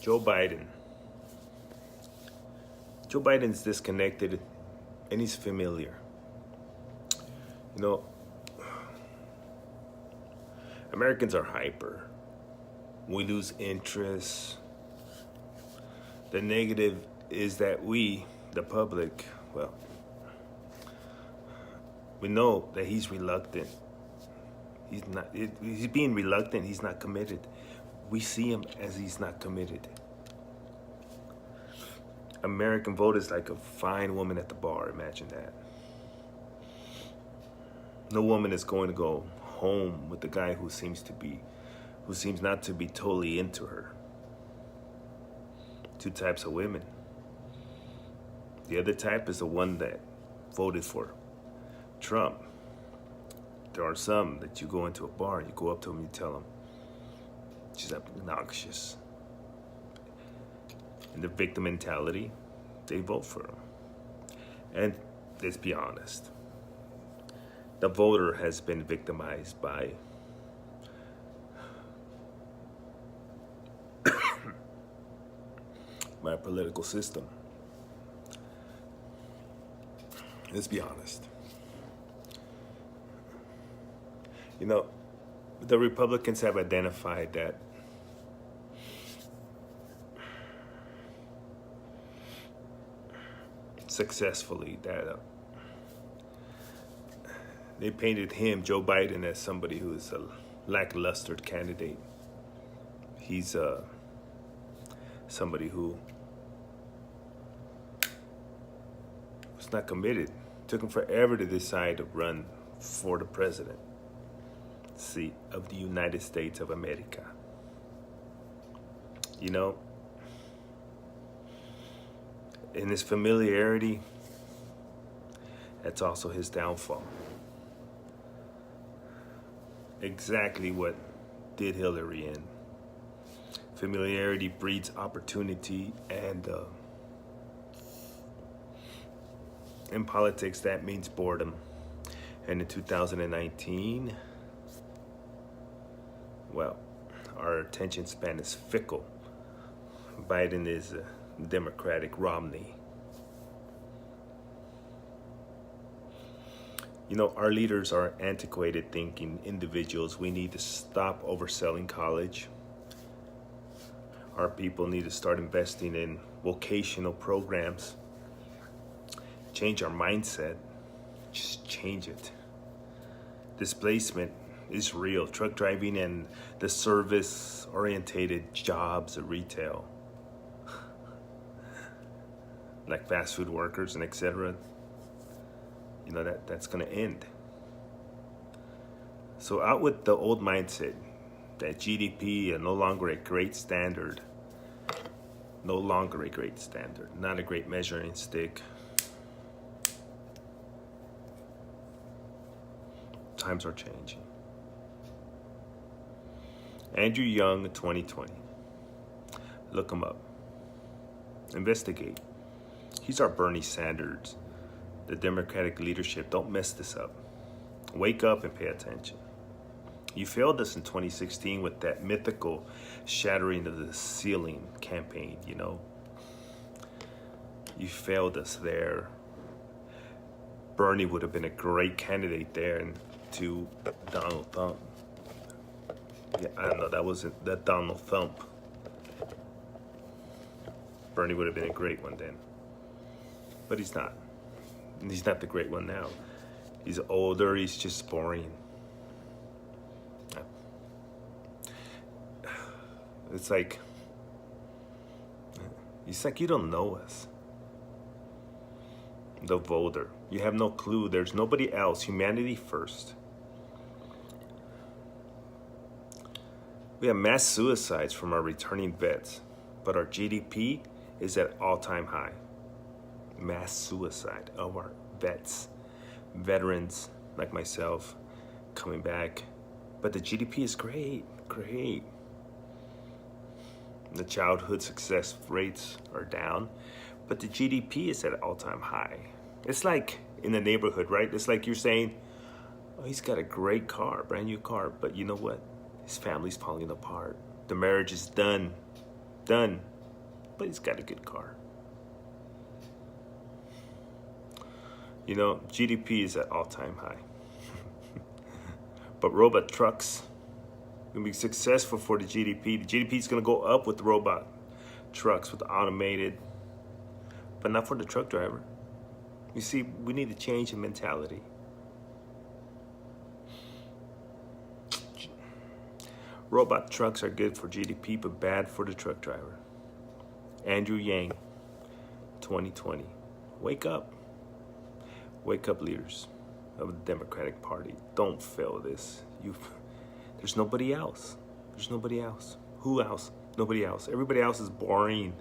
Joe Biden. Joe Biden's disconnected and he's familiar. You know, Americans are hyper. We lose interest. The negative is that we, the public, well, we know that he's reluctant. He's being reluctant. He's not committed. We see him as he's not committed. American vote is like a fine woman at the bar. Imagine that. No woman is going to go home with the guy who seems not to be totally into her. Two types of women. The other type is the one that voted for Trump. There are some that you go into a bar, you go up to them, you tell them she's obnoxious. And the victim mentality, they vote for him. And let's be honest, the voter has been victimized by a political system. Let's be honest. You know, the Republicans have identified that successfully, that they painted him, Joe Biden, as somebody who is a lackluster candidate. He's somebody who was not committed. Took him forever to decide to run for the presidency of the United States of America. You know, in his familiarity, that's also his downfall. Exactly what did Hillary in. Familiarity breeds opportunity, and in politics, that means boredom. And in 2019, well, our attention span is fickle. Biden is a Democratic Romney. You know, our leaders are antiquated thinking individuals. We need to stop overselling college. Our people need to start investing in vocational programs. Change our mindset. Just change it. Displacement is real. Truck driving and the service-orientated jobs at retail, like fast food workers and etc. You know, that's going to end. So out with the old mindset that GDP is no longer a great standard. No longer a great standard. Not a great measuring stick. Times are changing. Andrew Young, 2020. Look him up. Investigate. He's our Bernie Sanders. The Democratic leadership. Don't mess this up. Wake up and pay attention. You failed us in 2016 with that mythical shattering of the ceiling campaign, you know. You failed us there. Bernie would have been a great candidate there, and to Donald Trump. Yeah, I don't know, that Donald Trump. Bernie would have been a great one then. But he's not. He's not the great one now. He's older, he's just boring. It's like you don't know us. The voter. You have no clue. There's nobody else. Humanity first. We have mass suicides from our returning vets, but our GDP is at all-time high. Mass suicide of our vets, veterans like myself, coming back. But the GDP is great. The childhood success rates are down, but the GDP is at an all-time high. It's like in the neighborhood, right? It's like you're saying, oh, he's got a great car, brand new car, but you know what? His family's falling apart. The marriage is done. done, but he's got a good car. You know, GDP is at all-time high. But robot trucks going to be successful for the GDP. The GDP is going to go up with robot trucks, with automated, but not for the truck driver. You see, we need to change the mentality. Robot trucks are good for GDP, but bad for the truck driver. Andrew Yang, 2020. Wake up. Wake up, leaders of the Democratic Party. Don't fail this. There's nobody else. There's nobody else. Who else? Nobody else. Everybody else is boring.